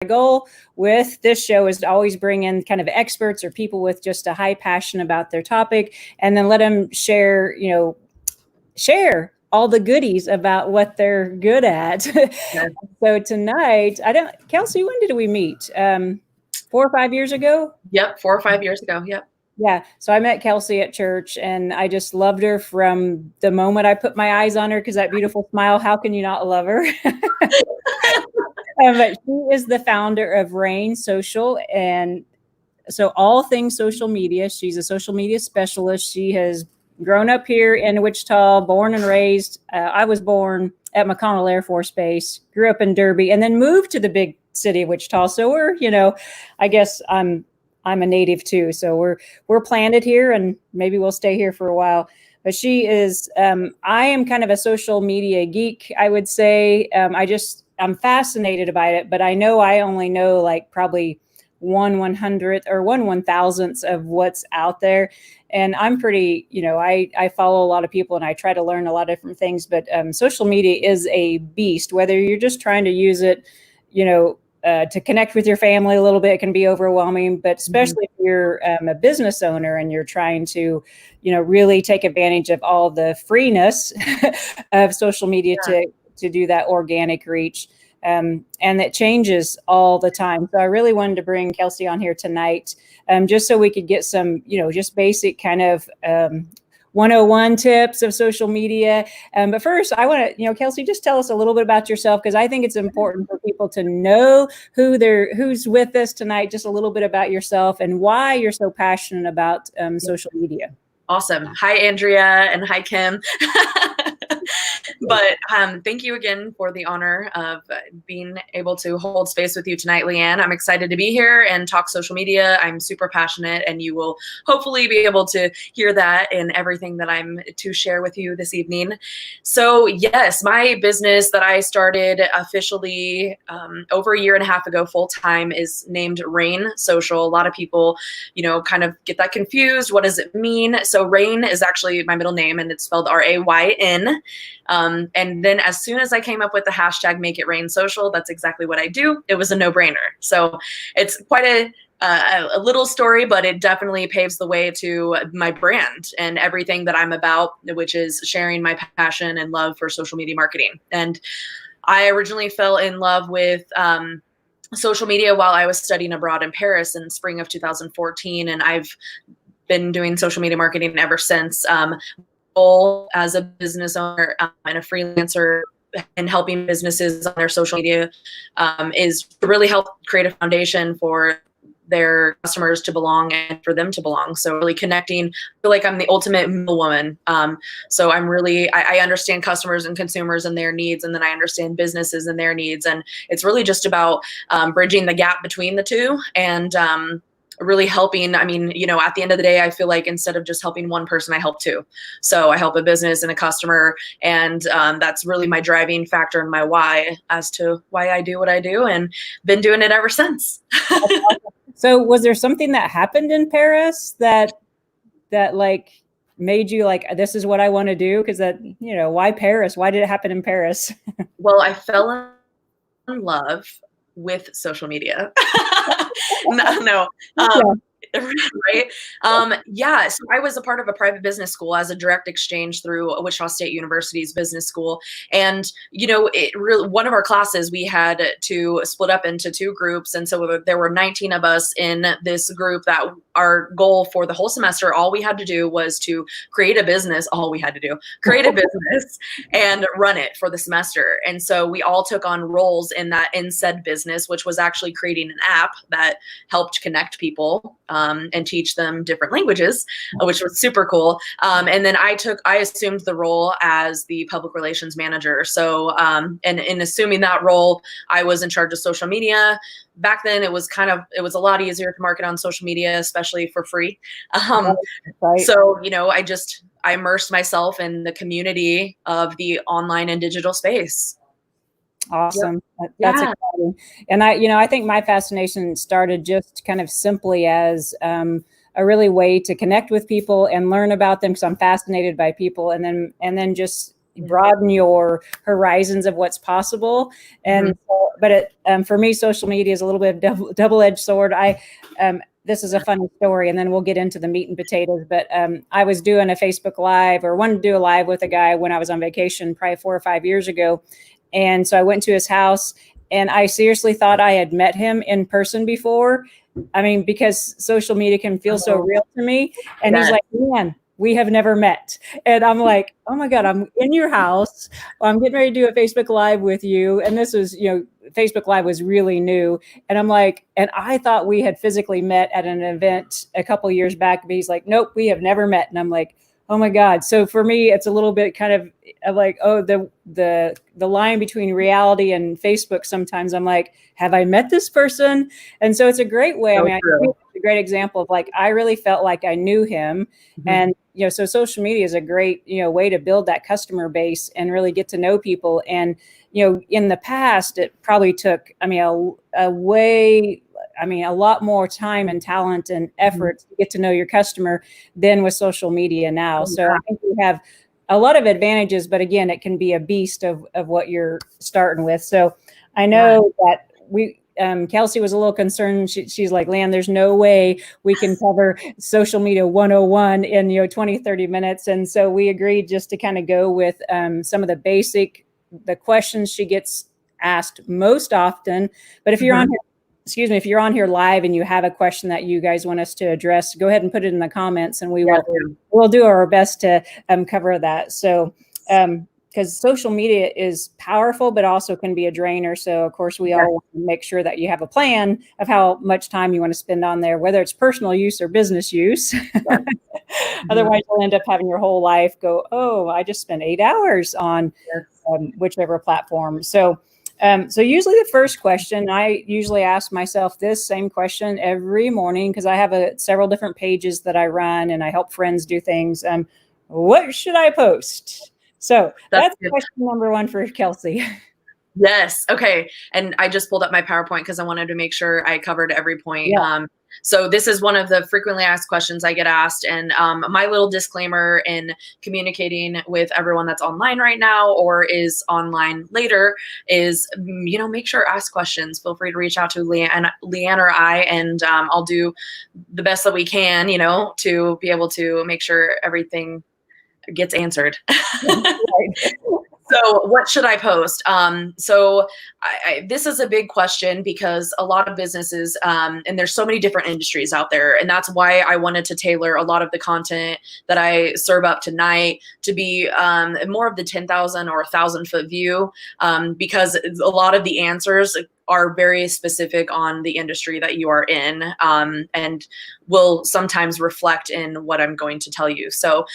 My goal with this show is to always bring in kind of experts or people with just a high passion about their topic, and then let them share all the goodies about what they're good at. Yeah. So tonight, Kelsey, when did we meet? 4 or 5 years ago? Yep, 4 or 5 years ago. Yep. Yeah. So I met Kelsey at church, and I just loved her from the moment I put my eyes on her, because that beautiful smile, how can you not love her? But she is the founder of Rain Social, and so all things social media. She's a social media specialist. She has grown up here in Wichita, born and raised. I was born at McConnell Air Force Base, grew up in Derby, and then moved to the big city of Wichita. So we're, I guess I'm a native too. So we're planted here, and maybe we'll stay here for a while. But she is, I am kind of a social media geek, I would say. I'm fascinated by it, but I know I only know like probably 1/100th or 1/1000th of what's out there. And I'm pretty, I follow a lot of people and I try to learn a lot of different things, but social media is a beast. Whether you're just trying to use it, to connect with your family a little bit, it can be overwhelming, but especially if you're a business owner and you're trying to, really take advantage of all the freeness of social media to do that organic reach. And it changes all the time. So I really wanted to bring Kelsey on here tonight, just so we could get some, just basic kind of 101 tips of social media. But first, I want to, Kelsey, just tell us a little bit about yourself, because I think it's important for people to know who's with us tonight, just a little bit about yourself and why you're so passionate about social media. Awesome. Hi, Andrea, and hi, Kim. But thank you again for the honor of being able to hold space with you tonight, Leanne. I'm excited to be here and talk social media. I'm super passionate, and you will hopefully be able to hear that in everything that I'm to share with you this evening. So yes, my business that I started officially over a year and a half ago full-time is named Rain Social. A lot of people, kind of get that confused. What does it mean? So Rain is actually my middle name, and it's spelled R-A-Y-N. And then as soon as I came up with the hashtag Make It Rain Social, that's exactly what I do. It was a no-brainer. So it's quite a little story, but it definitely paves the way to my brand and everything that I'm about, which is sharing my passion and love for social media marketing. And I originally fell in love with social media while I was studying abroad in Paris in spring of 2014. And I've been doing social media marketing ever since. As a business owner and a freelancer and helping businesses on their social media is to really help create a foundation for their customers to belong and for them to belong. So really connecting, I feel like I'm the ultimate middlewoman. So I'm really, I understand customers and consumers and their needs, and then I understand businesses and their needs. And it's really just about bridging the gap between the two and really helping. I mean, at the end of the day, I feel like instead of just helping one person, I help two. So I help a business and a customer. And that's really my driving factor and my why as to why I do what I do, and been doing it ever since. So was there something that happened in Paris that like made you like, this is what I want to do? Because why Paris? Why did it happen in Paris? Well, I fell in love with social media. No. Right. Yeah. So I was a part of a private business school as a direct exchange through Wichita State University's business school. And, one of our classes, we had to split up into two groups. And so there were 19 of us in this group that our goal for the whole semester, all we had to do was to create a business. Create a business and run it for the semester. And so we all took on roles in said business, which was actually creating an app that helped connect people and teach them different languages, which was super cool. And then I assumed the role as the public relations manager. So, and in assuming that role, I was in charge of social media. Back then it was a lot easier to market on social media, especially for free. Right. So, I immersed myself in the community of the online and digital space. Awesome. Yep. That's exciting. And I think my fascination started just kind of simply as a really way to connect with people and learn about them, because I'm fascinated by people, and then just broaden your horizons of what's possible. And for me, social media is a little bit of double-edged sword. This is a funny story, and then we'll get into the meat and potatoes. But I was doing a Facebook Live, or wanted to do a live with a guy when I was on vacation, probably 4 or 5 years ago. And so I went to his house, and I seriously thought I had met him in person before. I mean, because social media can feel so real to me. And he's like, man, we have never met. And I'm like, oh my God, I'm in your house. I'm getting ready to do a Facebook Live with you. And this was, Facebook Live was really new. And I'm like, and I thought we had physically met at an event a couple of years back. But he's like, nope, we have never met. And I'm like, oh my God. So for me, it's a little bit kind of like, oh, the line between reality and Facebook. Sometimes I'm like, have I met this person? And so it's a great way. I think it's a great example of like, I really felt like I knew him. And, so social media is a great, way to build that customer base and really get to know people. And, in the past, it probably took, a lot more time and talent and effort to get to know your customer than with social media now. So I think we have a lot of advantages, but again, it can be a beast of what you're starting with. So I know that Kelsey was a little concerned. She's like, Lan, there's no way we can cover social media 101 in 20, 30 minutes. And so we agreed just to kind of go with some of the questions she gets asked most often. But if you're on here, if you're on here live and you have a question that you guys want us to address, go ahead and put it in the comments, and we'll do our best to cover that. So, because social media is powerful, but also can be a drainer. So, of course, we all want to make sure that you have a plan of how much time you want to spend on there, whether it's personal use or business use. Otherwise, you'll end up having your whole life go, oh, I just spent 8 hours on whichever platform. So usually the first question, I usually ask myself this same question every morning, because I have several different pages that I run and I help friends do things. What should I post? So that's question number one for Kelsey. Yes. Okay. And I just pulled up my PowerPoint because I wanted to make sure I covered every point. So this is one of the frequently asked questions I get asked. And my little disclaimer in communicating with everyone that's online right now or is online later is, make sure ask questions. Feel free to reach out to Leanne or I, and I'll do the best that we can, to be able to make sure everything gets answered. So what should I post? So this is a big question because a lot of businesses, and there's so many different industries out there. And that's why I wanted to tailor a lot of the content that I serve up tonight to be more of the 10,000 or 1,000 foot view, because a lot of the answers are very specific on the industry that you are in, and will sometimes reflect in what I'm going to tell you. So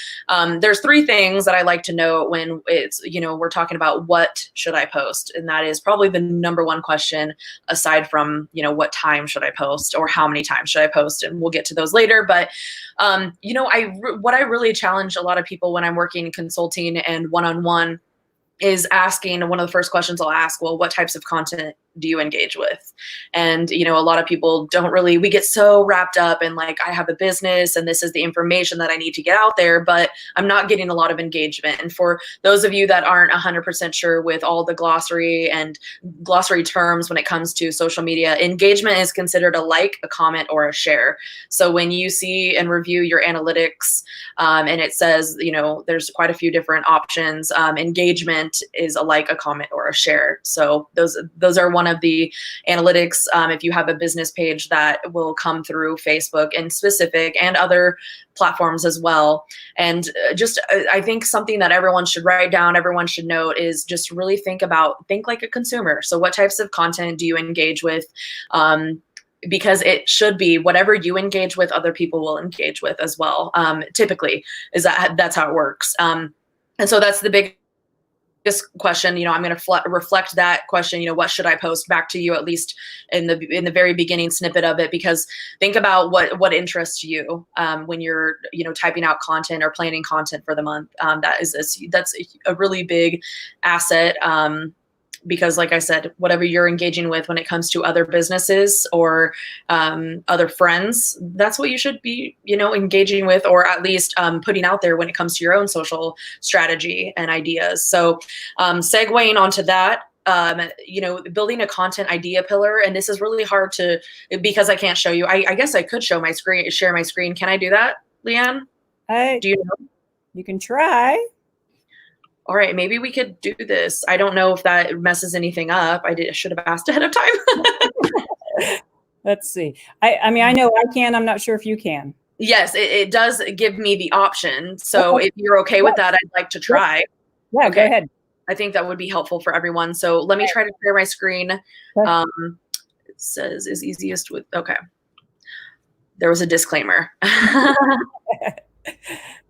there's 3 things that I like to know when it's, we're talking about what should I post? And that is probably the number one question, aside from, what time should I post or how many times should I post? And we'll get to those later. But, what I really challenge a lot of people when I'm working consulting and one-on-one is asking, one of the first questions I'll ask, well, what types of content do you engage with? And, a lot of people we get so wrapped up in like, I have a business and this is the information that I need to get out there, but I'm not getting a lot of engagement. And for those of you that aren't 100% sure with all the glossary terms when it comes to social media, engagement is considered a like, a comment, or a share. So when you see and review your analytics, and it says, there's quite a few different options, engagement is a like, a comment, or a share. So those are one of the analytics. If you have a business page that will come through Facebook and specific and other platforms as well. And I think something that everyone should write down, everyone should note, is just really think like a consumer. So what types of content do you engage with? Because it should be whatever you engage with, other people will engage with as well. Typically that's how it works. And so that's the big question. I'm going to reflect that question, what should I post, back to you, at least in the very beginning snippet of it, because think about what interests you when you're, typing out content or planning content for the month. That's a really big asset because like I said, whatever you're engaging with when it comes to other businesses or other friends, that's what you should be, engaging with, or at least putting out there when it comes to your own social strategy and ideas. So segueing onto that, building a content idea pillar. And this is really hard because I can't show you. I guess I could share my screen. Can I do that, Leanne? Do you know? You can try. All right, maybe we could do this. I don't know if that messes anything up. I should have asked ahead of time. Let's see. I mean, I know I can. I'm not sure if you can. Yes, it does give me the option. So if you're okay with that, I'd like to try. Yeah, okay. Go ahead. I think that would be helpful for everyone. So let me try to share my screen. Okay. It says is easiest with, okay. There was a disclaimer.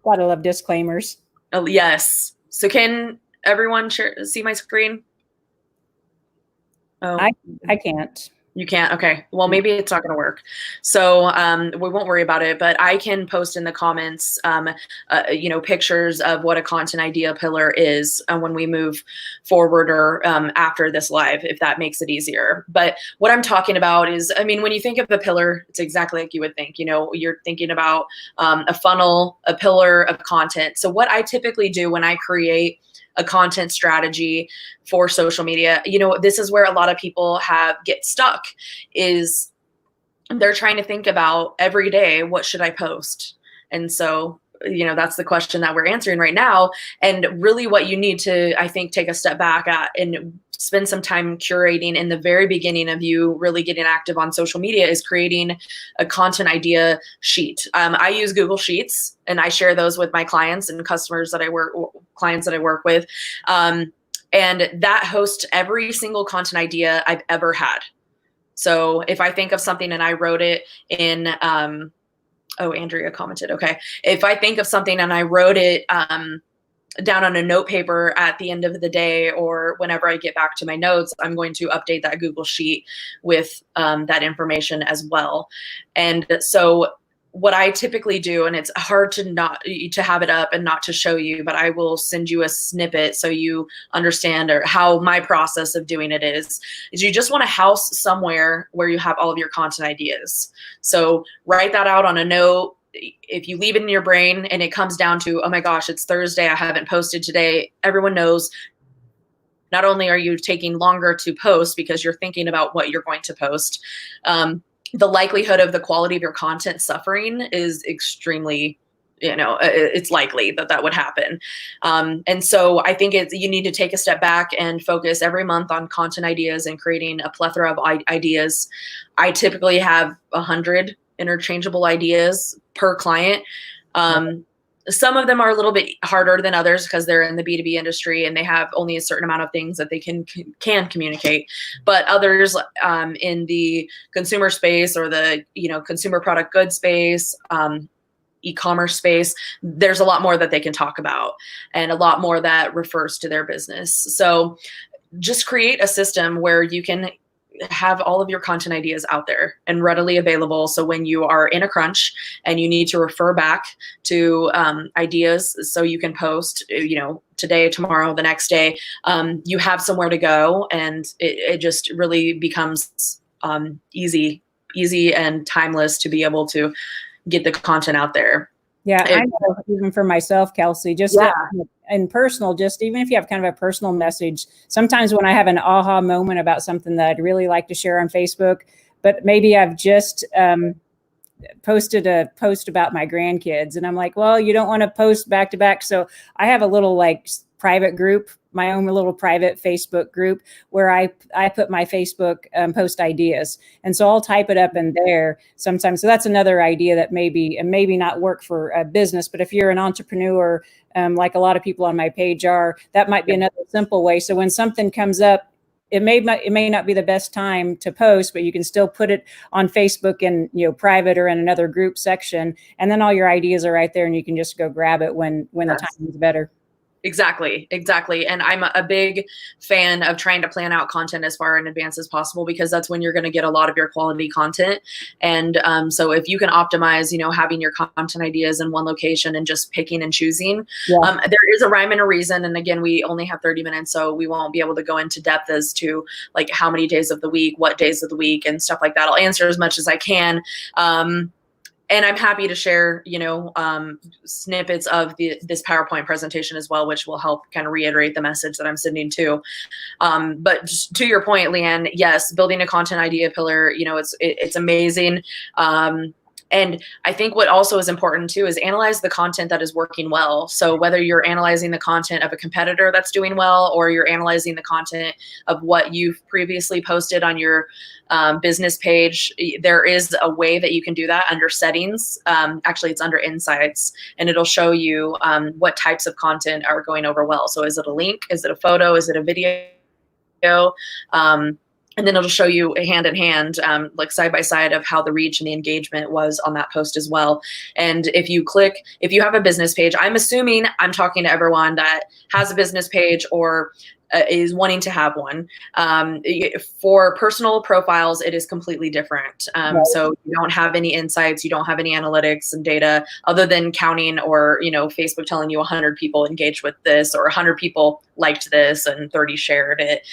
Gotta love disclaimers. Oh, yes. So can everyone see my screen? Oh, I can't. You can't? Okay. Well, maybe it's not going to work. So we won't worry about it, but I can post in the comments, pictures of what a content idea pillar is when we move forward or after this live, if that makes it easier. But what I'm talking about is, I mean, when you think of a pillar, it's exactly like you would think, you're thinking about a funnel, a pillar of content. So what I typically do when I create a content strategy for social media, this is where a lot of people get stuck, is they're trying to think about every day, what should I post? And so, that's the question that we're answering right now. And really what you need to, I think, take a step back at and spend some time curating in the very beginning of you really getting active on social media is creating a content idea sheet. I use Google Sheets and I share those with my clients and clients that I work with. And that hosts every single content idea I've ever had. So if I think of something and I wrote it in, Andrea commented. Okay. If I think of something and I wrote it down on a note paper at the end of the day, or whenever I get back to my notes, I'm going to update that Google Sheet with that information as well. And so what I typically do, and it's hard to have it up and not to show you, but I will send you a snippet so you understand or how my process of doing it is you just want to house somewhere where you have all of your content ideas. So write that out on a note. If you leave it in your brain and it comes down to, oh my gosh, it's Thursday, I haven't posted today, everyone knows not only are you taking longer to post because you're thinking about what you're going to post, the likelihood of the quality of your content suffering is extremely, it's likely that would happen. And so I think you need to take a step back and focus every month on content ideas and creating a plethora of ideas. I typically have 100 interchangeable ideas per client. Some of them are a little bit harder than others because they're in the B2B industry and they have only a certain amount of things that they can communicate. But others in the consumer space or the consumer product goods space, e-commerce space, there's a lot more that they can talk about and a lot more that refers to their business. So just create a system where you can have all of your content ideas out there and readily available. So when you are in a crunch and you need to refer back to ideas so you can post, today, tomorrow, the next day, you have somewhere to go, and it just really becomes easy and timeless to be able to get the content out there. Yeah, I know, even for myself, Kelsey, just in personal, just even if you have kind of a personal message, sometimes when I have an aha moment about something that I'd really like to share on Facebook, but maybe I've just posted a post about my grandkids and I'm like, well, you don't want to post back to back. So I have a little private group, my own little private Facebook group where I put my Facebook post ideas. And so I'll type it up in there sometimes. So that's another idea that maybe not work for a business, but if you're an entrepreneur, like a lot of people on my page are, that might be another simple way. So when something comes up, it may not be the best time to post, but you can still put it on Facebook in private or in another group section, and then all your ideas are right there, and you can just go grab it when the time is better. Exactly. And I'm a big fan of trying to plan out content as far in advance as possible, because that's when you're going to get a lot of your quality content. And so if you can optimize, having your content ideas in one location and just picking and choosing, there is a rhyme and a reason. And again, we only have 30 minutes, so we won't be able to go into depth as to like how many days of the week, what days of the week, and stuff like that. I'll answer as much as I can. And I'm happy to share, snippets of this PowerPoint presentation as well, which will help kind of reiterate the message that I'm sending to. But just to your point, Leanne, yes, building a content idea pillar, it's amazing. And I think what also is important too is analyze the content that is working well. So whether you're analyzing the content of a competitor that's doing well, or you're analyzing the content of what you've previously posted on your business page, there is a way that you can do that under settings. Actually, it's under insights, and it'll show you what types of content are going over well. So is it a link? Is it a photo? Is it a video? And then it'll show you hand in hand, like side by side, of how the reach and the engagement was on that post as well. And if you have a business page, I'm assuming I'm talking to everyone that has a business page or is wanting to have one. For personal profiles, it is completely different. So you don't have any insights, you don't have any analytics and data other than counting, or Facebook telling you 100 people engaged with this, or 100 people liked this and 30 shared it.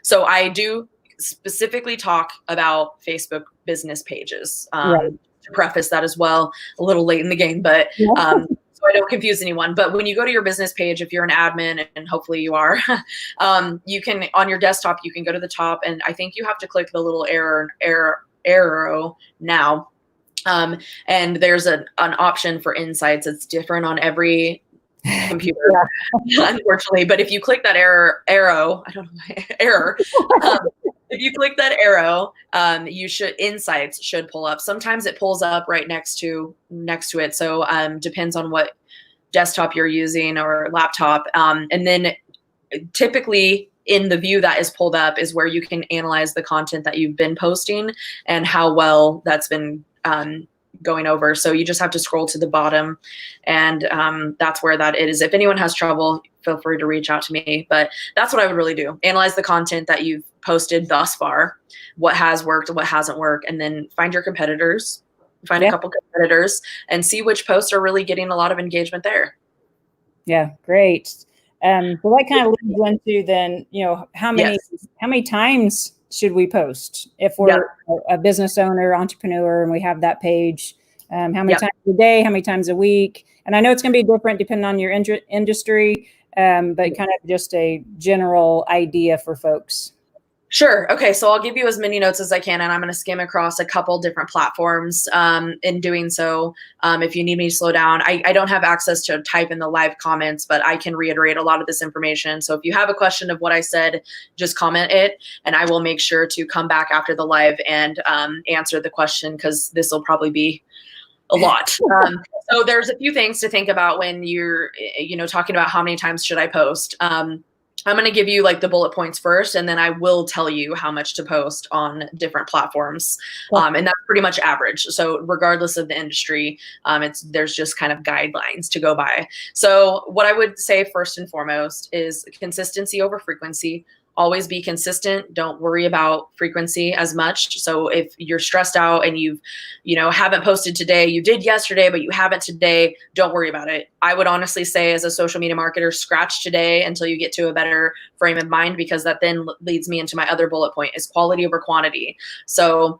So I do specifically talk about Facebook business pages. To preface that as well, a little late in the game, but so I don't confuse anyone. But when you go to your business page, if you're an admin, and hopefully you are, you can, on your desktop, you can go to the top, and I think you have to click the little arrow now. And there's an option for insights. It's different on every computer, unfortunately. But if you click that arrow, I don't know, error. If you click that arrow, insights should pull up. Sometimes it pulls up right next to it. So depends on what desktop you're using or laptop. And then typically in the view that is pulled up is where you can analyze the content that you've been posting and how well that's been going over. So you just have to scroll to the bottom, and that's where that is. If anyone has trouble, feel free to reach out to me. But that's what I would really do. Analyze the content that you've posted thus far, what has worked, what hasn't worked, and then find your competitors, find a couple competitors, and see which posts are really getting a lot of engagement there. Yeah, great. Well, that kind of leads into then, how many times should we post if we're a business owner, entrepreneur, and we have that page? How many times a day? How many times a week? And I know it's going to be different depending on your industry, but kind of just a general idea for folks. Sure. Okay. So I'll give you as many notes as I can, and I'm going to skim across a couple different platforms. In doing so, if you need me to slow down, I don't have access to type in the live comments, but I can reiterate a lot of this information. So if you have a question of what I said, just comment it, and I will make sure to come back after the live and answer the question, because this will probably be a lot. So there's a few things to think about when you're, talking about how many times should I post. I'm going to give you like the bullet points first, and then I will tell you how much to post on different platforms. And that's pretty much average. So regardless of the industry, there's just kind of guidelines to go by. So what I would say first and foremost is consistency over frequency. Always be consistent. Don't worry about frequency as much. So if you're stressed out and you've, haven't posted today, you did yesterday, but you haven't today, don't worry about it. I would honestly say, as a social media marketer, scratch today until you get to a better frame of mind, because that then leads me into my other bullet point, is quality over quantity. So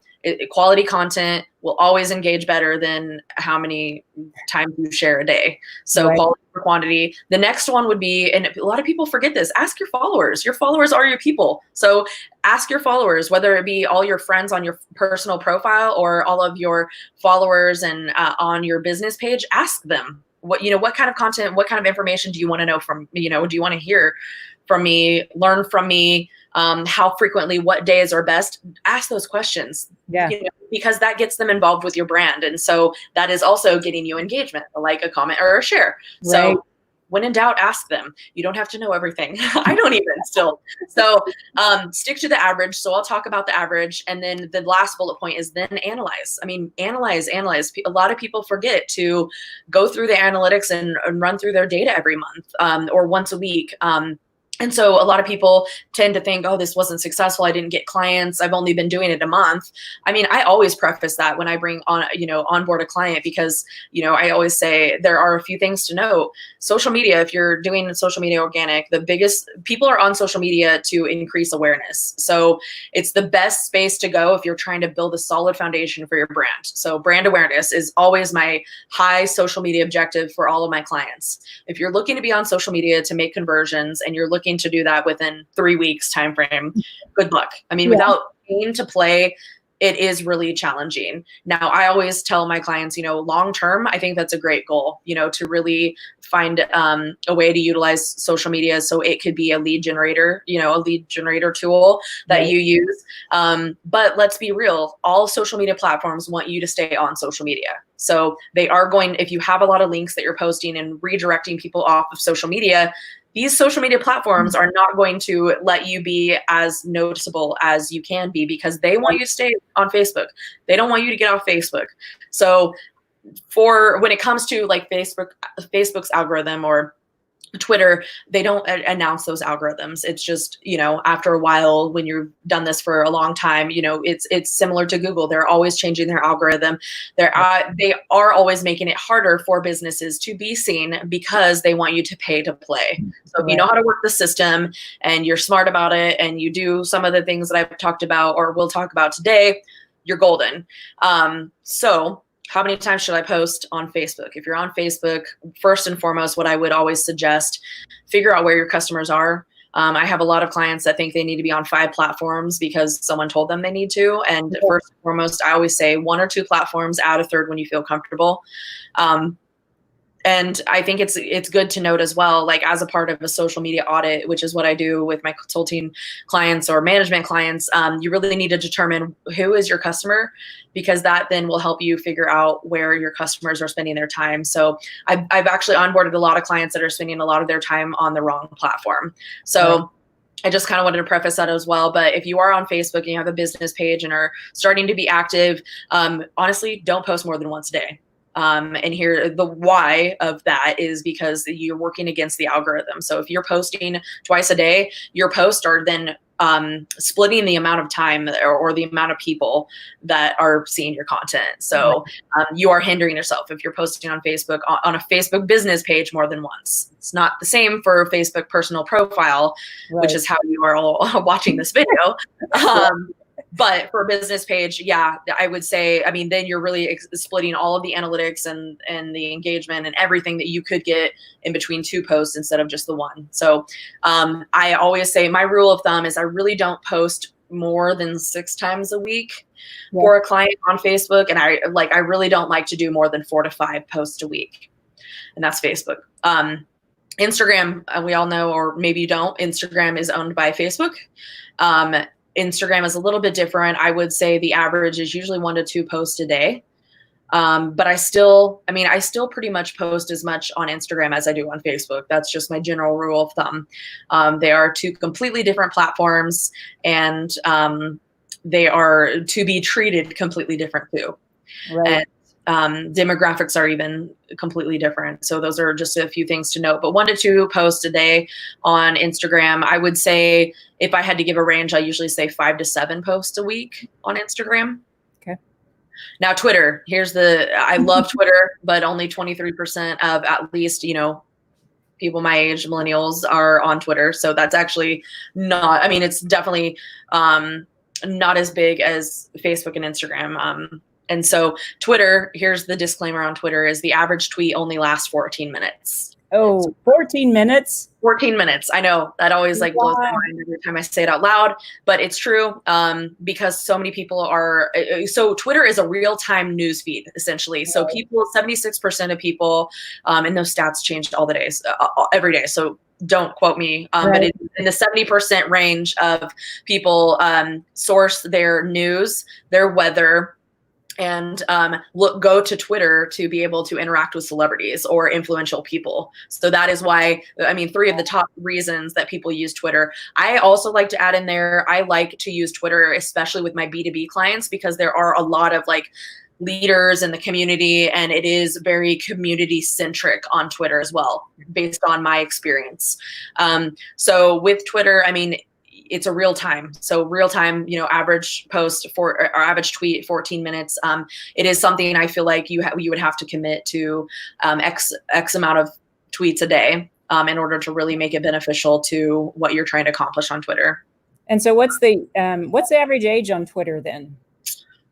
quality content will always engage better than how many times you share a day. So quality over quantity. The next one would be, and a lot of people forget this, ask your followers. Your followers are your people. So ask your followers, whether it be all your friends on your personal profile or all of your followers and on your business page, ask them what kind of content, what kind of information do you want to know from, do you want to hear from me, learn from me? How frequently, what days are best? Ask those questions, because that gets them involved with your brand. And so that is also getting you engagement, a like, a comment, or a share. So when in doubt, ask them. You don't have to know everything. I don't even still. So stick to the average. So I'll talk about the average. And then the last bullet point is then analyze. I mean, analyze. A lot of people forget to go through the analytics and run through their data every month or once a week. And so a lot of people tend to think, oh, this wasn't successful. I didn't get clients. I've only been doing it a month. I mean, I always preface that when I bring on, onboard a client, because, I always say there are a few things to know. Social media, if you're doing social media organic, the biggest people are on social media to increase awareness. So it's the best space to go if you're trying to build a solid foundation for your brand. So brand awareness is always my high social media objective for all of my clients. If you're looking to be on social media to make conversions and you're looking to do that within 3 weeks time frame, good luck. I mean, without pain to play, it is really challenging. Now, I always tell my clients, long term, I think that's a great goal, to really find a way to utilize social media so it could be a lead generator, a lead generator tool that you use. But let's be real, all social media platforms want you to stay on social media. So they are going, if you have a lot of links that you're posting and redirecting people off of social media, these social media platforms are not going to let you be as noticeable as you can be because they want you to stay on Facebook. They don't want you to get off Facebook. So when it comes to like Facebook's algorithm or Twitter, they don't announce those algorithms. It's just, after a while, when you've done this for a long time, it's similar to Google. They're always changing their algorithm. They are always making it harder for businesses to be seen because they want you to pay to play. So if you know how to work the system and you're smart about it and you do some of the things that I've talked about or will talk about today, you're golden. So how many times should I post on Facebook? If you're on Facebook, first and foremost, what I would always suggest, figure out where your customers are. I have a lot of clients that think they need to be on 5 platforms because someone told them they need to. And first and foremost, I always say 1 or 2 platforms, add a third when you feel comfortable. And I think it's good to note as well, like as a part of a social media audit, which is what I do with my consulting clients or management clients, you really need to determine who is your customer, because that then will help you figure out where your customers are spending their time. So I've actually onboarded a lot of clients that are spending a lot of their time on the wrong platform. So I just kind of wanted to preface that as well. But if you are on Facebook and you have a business page and are starting to be active, honestly, don't post more than once a day. And here, the why of that is because you're working against the algorithm. So if you're posting twice a day, your posts are then splitting the amount of time or the amount of people that are seeing your content. So you are hindering yourself if you're posting on Facebook, on a Facebook business page more than once. It's not the same for a Facebook personal profile, which is how you are all watching this video. But for a business page, I would say, then you're really splitting all of the analytics and the engagement and everything that you could get in between 2 posts instead of just the 1. So I always say my rule of thumb is I really don't post more than 6 times a week for a client on Facebook. And I really don't like to do more than 4 to 5 posts a week. And that's Facebook. Instagram, we all know, or maybe you don't, Instagram is owned by Facebook. Instagram is a little bit different. I would say the average is usually 1 to 2 posts a day. But I still pretty much post as much on Instagram as I do on Facebook. That's just my general rule of thumb. They are 2 completely different platforms, and they are to be treated completely different too. Right. And demographics are even completely different. So those are just a few things to note. But 1 to 2 posts a day on Instagram. I would say if I had to give a range, I usually say 5 to 7 posts a week on Instagram. Okay. Now Twitter, I love Twitter, but only 23% of at least, people my age, millennials, are on Twitter. So that's actually not, it's definitely not as big as Facebook and Instagram. And so Twitter, here's the disclaimer on Twitter, is the average tweet only lasts 14 minutes. Oh, 14 minutes? 14 minutes. I know that always blows my mind every time I say it out loud, but it's true because so many people so Twitter is a real-time news feed, essentially. So 76% of people, and those stats changed all the days, every day. So don't quote me, but it's in the 70% range of people source their news, their weather, and go to Twitter to be able to interact with celebrities or influential people. So that is why, I mean, 3 of the top reasons that people use Twitter. I also like to add in there, I like to use Twitter, especially with my B2B clients, because there are a lot of like leaders in the community, and it is very community centric on Twitter as well, based on my experience. So with Twitter, I mean, it's a real time. So real time, you know, average post or average tweet, 14 minutes. It is something I feel like you would have to commit to X amount of tweets a day in order to really make it beneficial to what you're trying to accomplish on Twitter. And so what's the average age on Twitter then?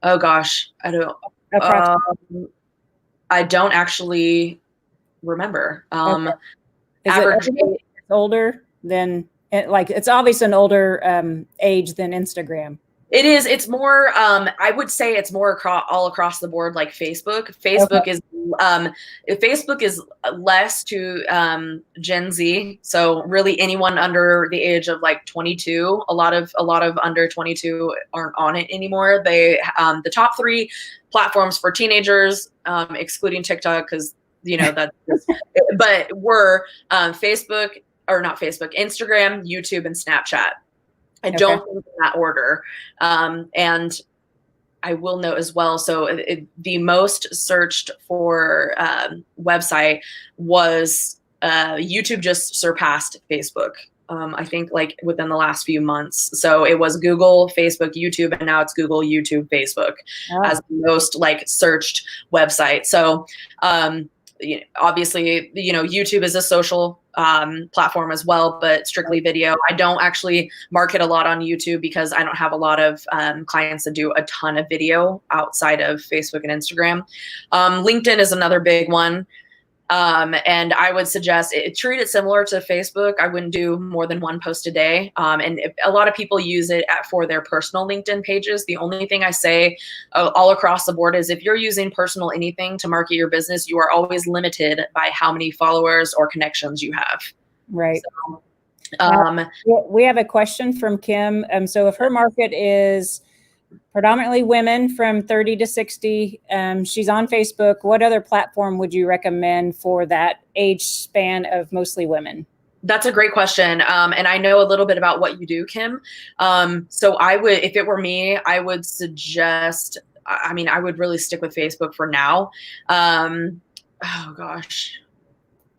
Oh gosh, I don't actually remember. Okay. Is Average it older than, like, it's obviously an older age than Instagram. It is. It's more. I would say it's more all across the board, like Facebook. Facebook is less to Gen Z. So really, anyone under the age of like 22. A lot of under 22 aren't on it anymore. They the top 3 platforms for teenagers, excluding TikTok, because you know that. But were Facebook, or not Facebook, Instagram, YouTube, and Snapchat. I don't think in that order. And I will note as well, so the most searched for website was YouTube just surpassed Facebook. I think like within the last few months. So it was Google, Facebook, YouTube, and now it's Google, YouTube, Facebook as the most like searched website. So obviously, you know, YouTube is a social platform as well, but strictly video. I don't actually market a lot on YouTube because I don't have a lot of clients that do a ton of video outside of Facebook and Instagram. LinkedIn is another big one. And I would suggest treat it similar to Facebook. I wouldn't do more than 1 post a day. And a lot of people use it for their personal LinkedIn pages. The only thing I say all across the board is if you're using personal anything to market your business, you are always limited by how many followers or connections you have. Right. So, we have a question from Kim. So if her market is predominantly women from 30 to 60. She's on Facebook. What other platform would you recommend for that age span of mostly women? That's a great question. And I know a little bit about what you do, Kim. So I would, if it were me, I would suggest, I mean, I would really stick with Facebook for now. Oh gosh.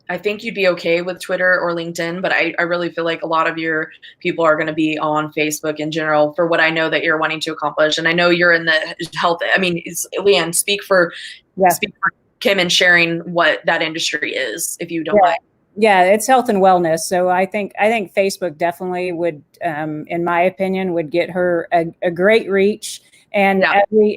I think you'd be okay with Twitter or LinkedIn, but I really feel like a lot of your people are going to be on Facebook in general for what I know that you're wanting to accomplish. And I know you're in the health. I mean, Leanne, speak for Kim and sharing what that industry is, if you don't mind. Yeah, it's health and wellness. So I think Facebook definitely would, in my opinion, would get her a great reach. And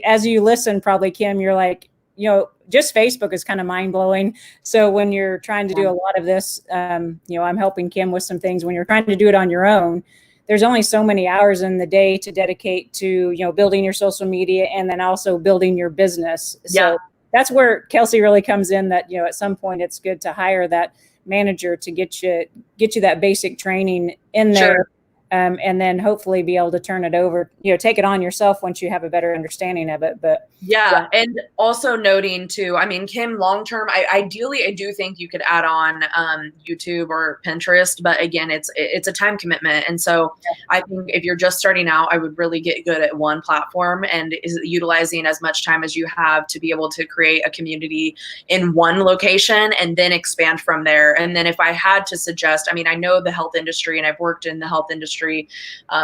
as you listen, probably, Kim, you're like, you know, just Facebook is kind of mind blowing. So when you're trying to do a lot of this, you know, I'm helping Kim with some things. When you're trying to do it on your own, there's only so many hours in the day to dedicate to, you know, building your social media and then also building your business. So that's where Kelsey really comes in, that, you know, at some point it's good to hire that manager to get you that basic training in there. Sure. And then hopefully be able to turn it over, you know, take it on yourself once you have a better understanding of it. But yeah. And also noting too, I mean, Kim, long-term, ideally, I do think you could add on YouTube or Pinterest, but again, it's a time commitment. And so I think if you're just starting out, I would really get good at one platform and is utilizing as much time as you have to be able to create a community in one location and then expand from there. And then if I had to suggest, I mean, I know the health industry and I've worked in the health industry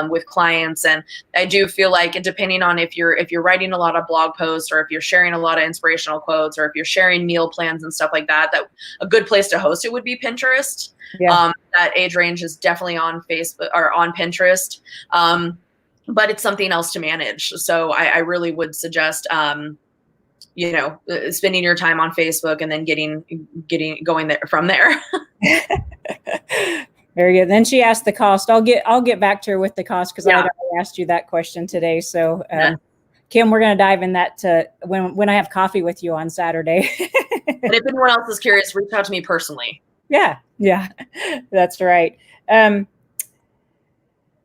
with clients, and I do feel like, depending on if you're writing a lot of blog posts or if you're sharing a lot of inspirational quotes or if you're sharing meal plans and stuff like that, that a good place to host it would be Pinterest. That age range is definitely on Facebook or on Pinterest, but it's something else to manage. So I really would suggest you know, spending your time on Facebook and then going there from there. Very good. Then she asked the cost. I'll get back to her with the cost because I asked you that question today. So Kim, we're going to dive in that when I have coffee with you on Saturday. And if anyone else is curious, reach out to me personally. Yeah, that's right.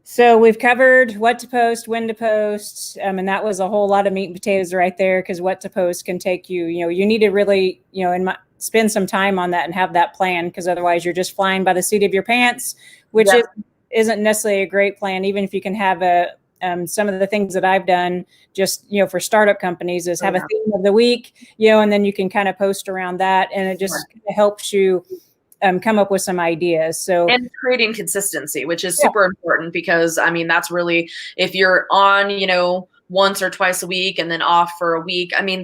So we've covered what to post, when to post, and that was a whole lot of meat and potatoes right there, because what to post can take you, you need to really, spend some time on that and have that plan, because otherwise you're just flying by the seat of your pants, which isn't necessarily a great plan, even if you can have some of the things that I've done just, for startup companies is have a theme of the week, and then you can kind of post around that, and it just helps you come up with some ideas. And creating consistency, which is super important, because I mean, that's really, if you're on, once or twice a week and then off for a week, I mean,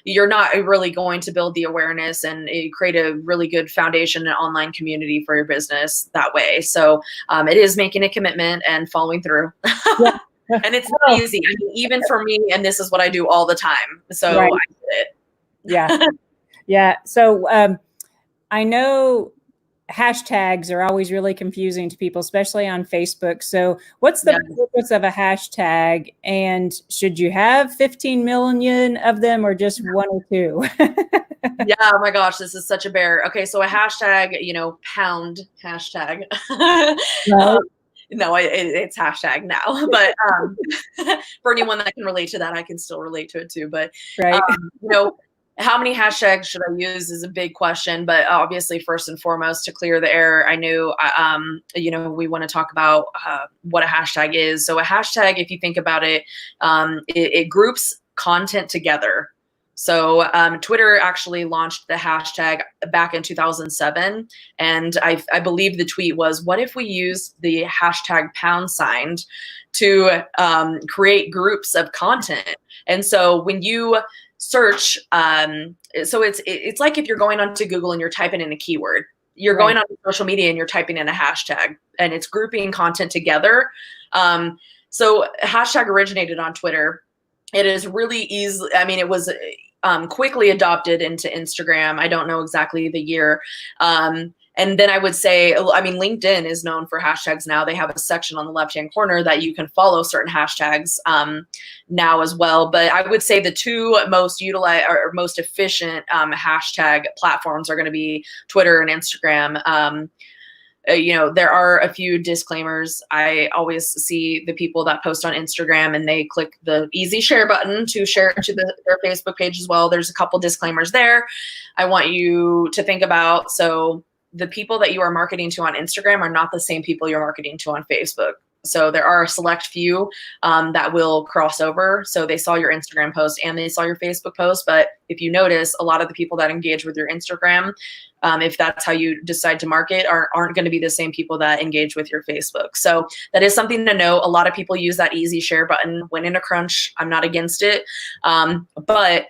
you're not really going to build the awareness and create a really good foundation and online community for your business that way. So it is making a commitment and following through. And it's not easy. I mean, even for me, and this is what I do all the time. So I get it. Yeah. So I know hashtags are always really confusing to people, especially on Facebook. So what's the purpose of a hashtag, and should you have 15 million of them or just one or two? Yeah. Oh my gosh, this is such a bear. Okay. So a hashtag, pound hashtag. No, it's hashtag now, but for anyone that can relate to that, I can still relate to it too. But, how many hashtags should I use is a big question, but obviously first and foremost, to clear the air, I know, we want to talk about what a hashtag is. So a hashtag, if you think about it, it groups content together. So Twitter actually launched the hashtag back in 2007. And I believe the tweet was, what if we used the hashtag # to create groups of content? And so when you search, so it's like if you're going onto Google and you're typing in a keyword, you're going on social media and you're typing in a hashtag, and it's grouping content together. So hashtag originated on Twitter. It is really easy. I mean, it was quickly adopted into Instagram. I don't know exactly the year. And then I would say, I mean, LinkedIn is known for hashtags now. They have a section on the left-hand corner that you can follow certain hashtags now as well. But I would say the two most utilized or most efficient hashtag platforms are going to be Twitter and Instagram. There are a few disclaimers. I always see the people that post on Instagram and they click the easy share button to share it to their Facebook page as well. There's a couple disclaimers there I want you to think about. So the people that you are marketing to on Instagram are not the same people you're marketing to on Facebook. So there are a select few that will cross over. So they saw your Instagram post and they saw your Facebook post. But if you notice, a lot of the people that engage with your Instagram, if that's how you decide to market, aren't going to be the same people that engage with your Facebook. So that is something to know. A lot of people use that easy share button when in a crunch. I'm not against it. But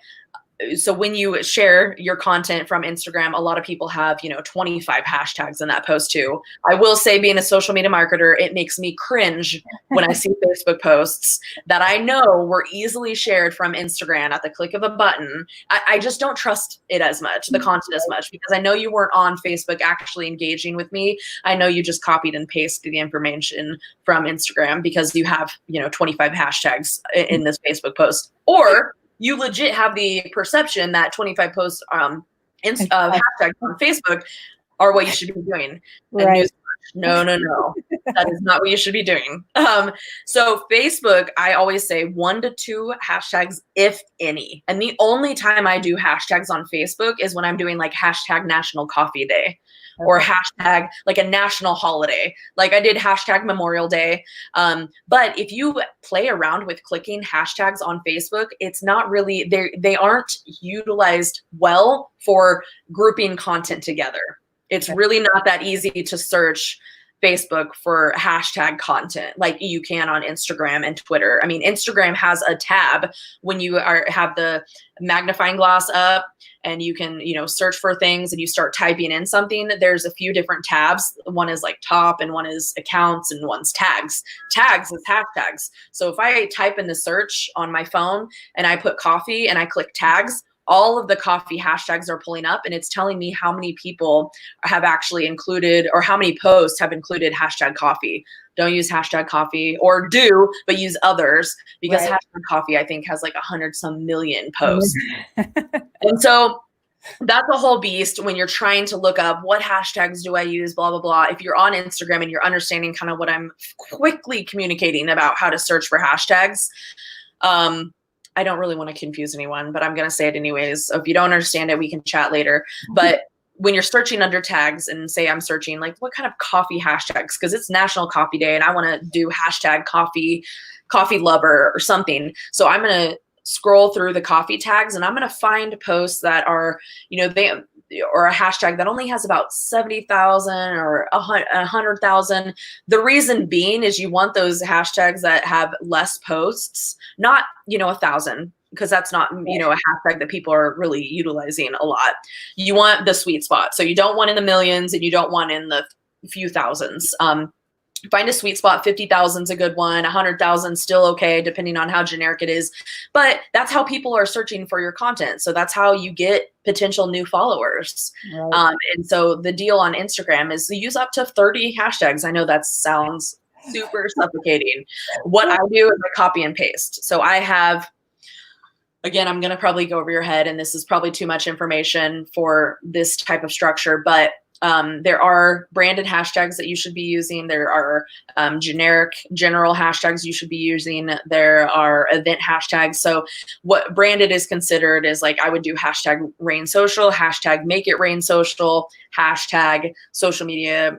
so when you share your content from Instagram, a lot of people have, 25 hashtags in that post too. I will say, being a social media marketer, it makes me cringe when I see Facebook posts that I know were easily shared from Instagram at the click of a button. I just don't trust it as much, the content as much, because I know you weren't on Facebook actually engaging with me. I know you just copied and pasted the information from Instagram because you have, 25 hashtags in this Facebook post. Or you legit have the perception that 25 posts hashtags on Facebook are what you should be doing. Right. No. That is not what you should be doing. So Facebook, I always say 1 to 2 hashtags, if any. And the only time I do hashtags on Facebook is when I'm doing like hashtag National Coffee Day. Or hashtag like a national holiday. Like I did hashtag Memorial Day. But if you play around with clicking hashtags on Facebook, it's not really, they aren't utilized well for grouping content together. It's really not that easy to search Facebook for hashtag content like you can on Instagram and Twitter. I mean, Instagram has a tab when you have the magnifying glass up and you can, search for things and you start typing in something. There's a few different tabs. One is like top and one is accounts and one's tags. Tags is hashtags. So if I type in the search on my phone and I put coffee and I click tags, all of the coffee hashtags are pulling up and it's telling me how many people have actually included or how many posts have included hashtag coffee. Don't use hashtag coffee, or do, but use others, because hashtag coffee, I think, has like 100 some million posts. And so That's a whole beast when you're trying to look up what hashtags do I use, blah, blah, blah. If you're on Instagram and you're understanding kind of what I'm quickly communicating about how to search for hashtags, I don't really want to confuse anyone, but I'm going to say it anyways. So if you don't understand it, we can chat later. But when you're searching under tags and say I'm searching like what kind of coffee hashtags, because it's National Coffee Day and I want to do hashtag coffee lover or something. So I'm going to scroll through the coffee tags and I'm going to find posts that are, or a hashtag that only has about 70,000 or 100,000. The reason being is you want those hashtags that have less posts, not, 1,000, because that's not, a hashtag that people are really utilizing a lot. You want the sweet spot. So you don't want in the millions and you don't want in the few thousands. Find a sweet spot. 50,000 is a good one. 100,000 still okay, depending on how generic it is. But that's how people are searching for your content. So that's how you get potential new followers. Right. And so the deal on Instagram is to use up to 30 hashtags. I know that sounds super suffocating. What I do is I copy and paste. So I have, again, I'm going to probably go over your head, and this is probably too much information for this type of structure, but there are branded hashtags that you should be using. There are general hashtags you should be using. There are event hashtags. So what branded is considered is like I would do hashtag rain social, hashtag make it rain social, hashtag social media.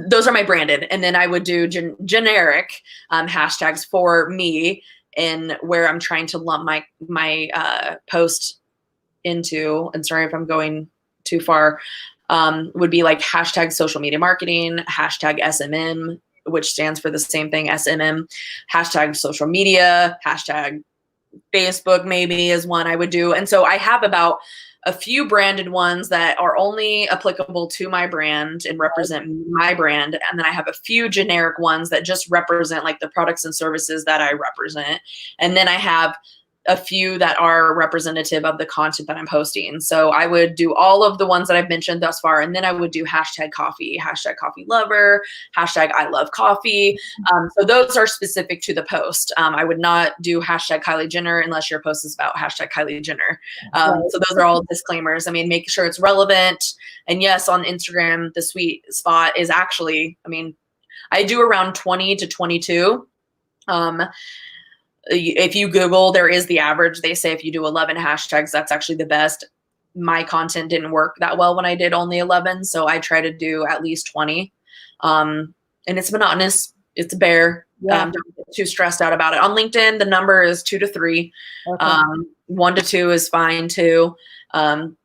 Those are my branded. And then I would do generic hashtags for me and where I'm trying to lump my post into. And sorry if I'm going too far. Would be like hashtag social media marketing, hashtag SMM, which stands for the same thing, SMM, hashtag social media, hashtag Facebook maybe is one I would do. And so I have about a few branded ones that are only applicable to my brand and represent my brand. And then I have a few generic ones that just represent like the products and services that I represent. And then I have a few that are representative of the content that I'm posting. So I would do all of the ones that I've mentioned thus far. And then I would do hashtag coffee lover, hashtag I love coffee. So those are specific to the post. I would not do hashtag Kylie Jenner unless your post is about hashtag Kylie Jenner. So those are all disclaimers. I mean, make sure it's relevant. And yes, on Instagram, the sweet spot is actually, I do around 20 to 22. If you Google, there is the average. They say if you do 11 hashtags, that's actually the best. My content didn't work that well when I did only 11. So I try to do at least 20. And it's monotonous. It's a bear. Don't get too stressed out about it. On LinkedIn, the number is 2 to 3. Okay. 1 to 2 is fine too. And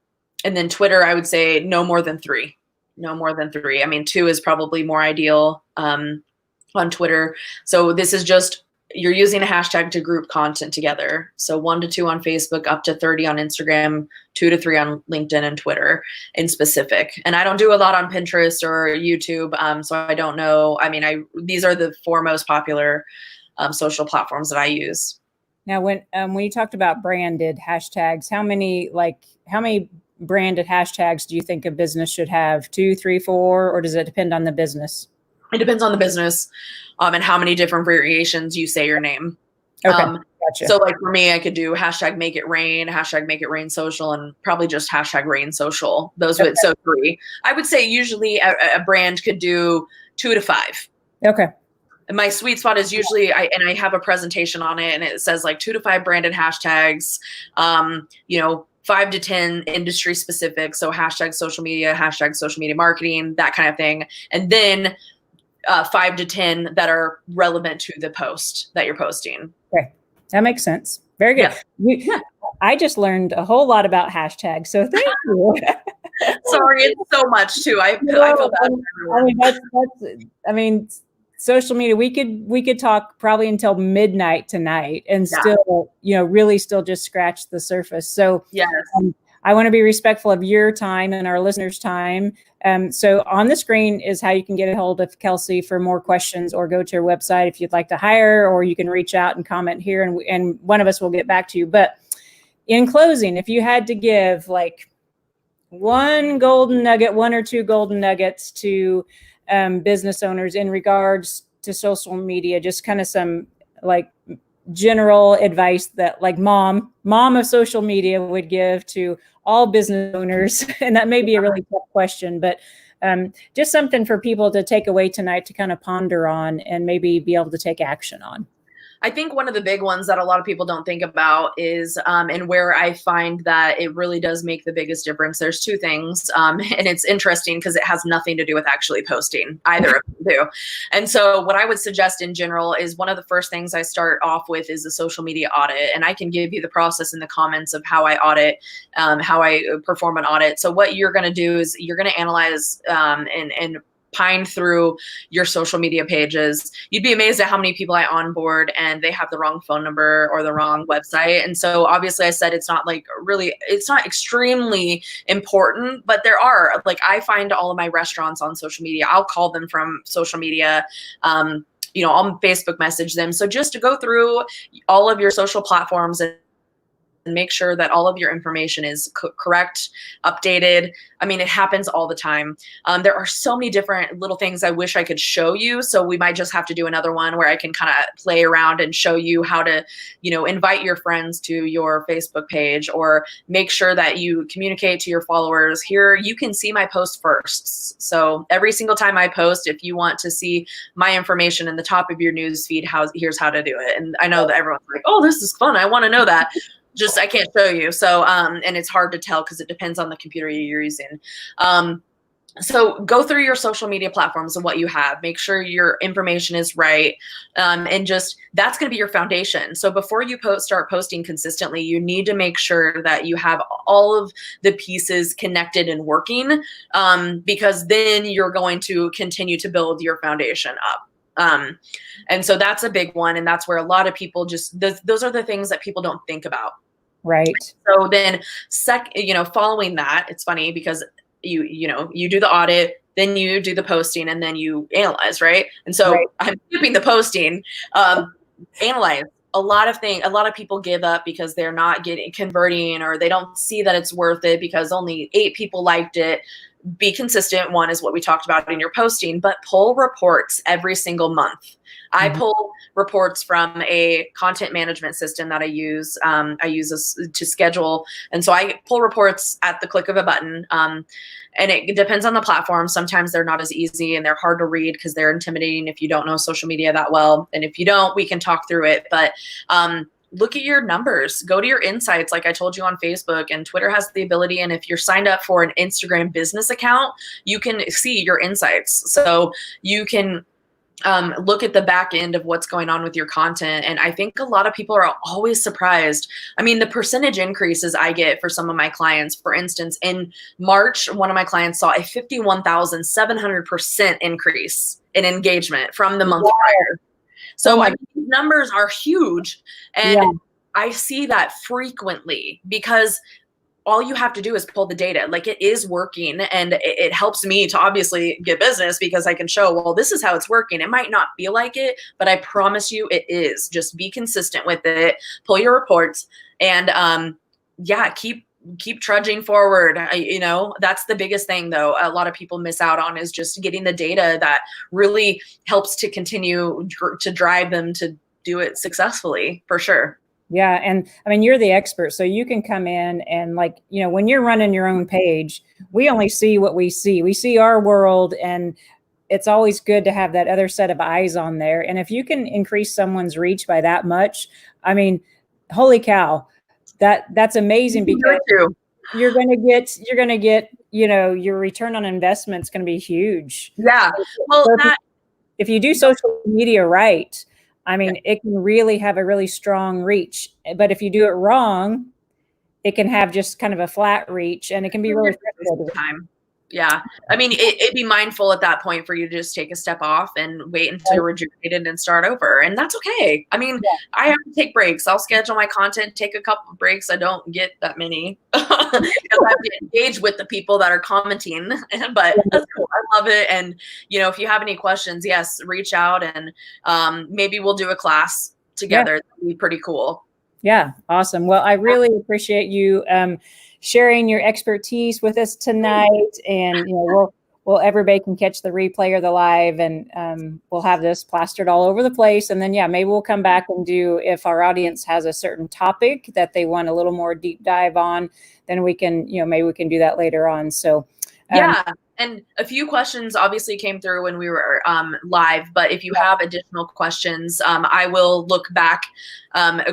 then Twitter, I would say no more than 3. No more than 3. 2 is probably more ideal on Twitter. So this is just, you're using a hashtag to group content together. So 1 to 2 on Facebook, up to 30 on Instagram, 2 to 3 on LinkedIn and Twitter in specific. And I don't do a lot on Pinterest or YouTube. So I don't know. These are the 4 most popular social platforms that I use. Now, when you talked about branded hashtags, how many branded hashtags do you think a business should have? 2, 3, 4, or does it depend on the business? It depends on the business and how many different variations you say your name. Okay, gotcha. So like for me, I could do hashtag make it rain social, and probably just hashtag rain social. Those would, so 3. I would say usually a brand could do 2 to 5. Okay. And my sweet spot is usually, I have a presentation on it and it says like 2 to 5 branded hashtags, 5 to 10 industry specific. So hashtag social media marketing, that kind of thing. And then 5 to 10 that are relevant to the post that you're posting. Okay. That makes sense. Very good. Yeah. I just learned a whole lot about hashtags. So thank you. Sorry, it's so much too. I feel bad. Social media, we could talk probably until midnight tonight and still, really still just scratch the surface. So yes. I want to be respectful of your time and our listeners' time. So on the screen is how you can get a hold of Kelsey for more questions, or go to her website if you'd like to hire, or you can reach out and comment here and one of us will get back to you. But in closing, if you had to give like one golden nugget, 1 or 2 golden nuggets to business owners in regards to social media, just kind of some like general advice that like mom of social media would give to all business owners? And that may be a really tough question, but just something for people to take away tonight to kind of ponder on and maybe be able to take action on. I think one of the big ones that a lot of people don't think about is, and where I find that it really does make the biggest difference. There's two things, and it's interesting because it has nothing to do with actually posting. Either of them do. And so what I would suggest in general is one of the first things I start off with is a social media audit. And I can give you the process in the comments of how I audit, how I perform an audit. So what you're going to do is you're going to analyze and pine through your social media pages. You'd be amazed at how many people I onboard and they have the wrong phone number or the wrong website. And so obviously I said it's not extremely important, but there are, like, I find all of my restaurants on social media. I'll call them from social media. I'll Facebook message them. So just to go through all of your social platforms and make sure that all of your information is correct, updated. I mean, it happens all the time. There are so many different little things I wish I could show you. So we might just have to do another one where I can kind of play around and show you how to, invite your friends to your Facebook page, or make sure that you communicate to your followers. Here, you can see my post first. So every single time I post, if you want to see my information in the top of your news feed, here's how to do it. And I know that everyone's like, oh, this is fun, I want to know that. Just, I can't show you. So, and it's hard to tell because it depends on the computer you're using. So go through your social media platforms and what you have, make sure your information is right. And just, that's going to be your foundation. So before you start posting consistently, you need to make sure that you have all of the pieces connected and working, because then you're going to continue to build your foundation up. And so that's a big one. And that's where a lot of people those are the things that people don't think about. Right. So then following that, it's funny because you do the audit, then you do the posting, and then you analyze, right? And so I'm skipping the posting, analyze. A lot of people give up because they're not converting, or they don't see that it's worth it because only 8 people liked it. Be consistent. One is what we talked about in your posting, but pull reports every single month. I pull reports from a content management system that I use. I use this to schedule. And so I pull reports at the click of a button. And it depends on the platform. Sometimes they're not as easy and they're hard to read because they're intimidating if you don't know social media that well. And if you don't, we can talk through it. But look at your numbers, go to your insights. Like I told you on Facebook, and Twitter has the ability. And if you're signed up for an Instagram business account, you can see your insights. So you can look at the back end of what's going on with your content. And I think a lot of people are always surprised. I mean, the percentage increases I get for some of my clients, for instance, in March, one of my clients saw a 51,700% increase in engagement from the month prior. So I mean, these numbers are huge. And I see that frequently because all you have to do is pull the data. Like, it is working, and it helps me to obviously get business because I can show, well, this is how it's working. It might not feel like it, but I promise you it is. Just be consistent with it, pull your reports, and keep trudging forward. That's the biggest thing though. A lot of people miss out on is just getting the data that really helps to continue to drive them to do it successfully, for sure. Yeah. And I mean, you're the expert, so you can come in and, like, when you're running your own page, we only see what we see. We see our world, and it's always good to have that other set of eyes on there. And if you can increase someone's reach by that much, I mean, holy cow, that's amazing, because you're going to get, your return on investment is going to be huge. Yeah. Well, so if you do social media right, I mean, it can really have a really strong reach. But if you do it wrong, it can have just kind of a flat reach, and it can be really frustrating. Yeah. I mean, it'd be mindful at that point for you to just take a step off and wait until you're rejuvenated and start over. And that's okay. I mean, I have to take breaks. I'll schedule my content, take a couple of breaks. I don't get that many because I have to engage with the people that are commenting, but that's cool. I love it. And, if you have any questions, yes, reach out, and maybe we'll do a class together. That'd be pretty cool. Yeah. Awesome. Well, I really appreciate you sharing your expertise with us tonight, and we'll well, everybody can catch the replay or the live, and we'll have this plastered all over the place. And then, yeah, maybe we'll come back and do, if our audience has a certain topic that they want a little more deep dive on, then we can, maybe we can do that later on. So, yeah. And a few questions obviously came through when we were live, but if you have additional questions, I will look back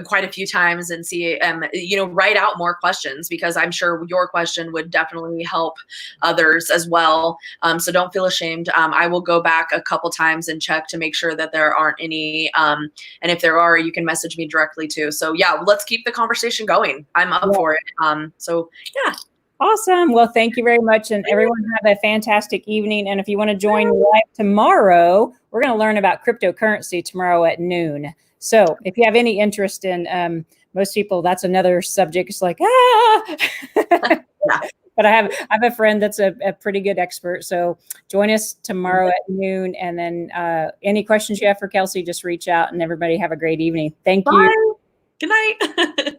quite a few times and see, write out more questions, because I'm sure your question would definitely help others as well. So don't feel ashamed. I will go back a couple times and check to make sure that there aren't any. And if there are, you can message me directly too. So yeah, let's keep the conversation going. I'm up for it. So yeah. Awesome. Well, thank you very much. And everyone have a fantastic evening. And if you want to join live tomorrow, we're going to learn about cryptocurrency tomorrow at noon. So if you have any interest in, most people, that's another subject. It's like, Yeah. But I have a friend that's a pretty good expert. So join us tomorrow at noon. And then any questions you have for Kelsey, just reach out, and everybody have a great evening. Thank you. Good night.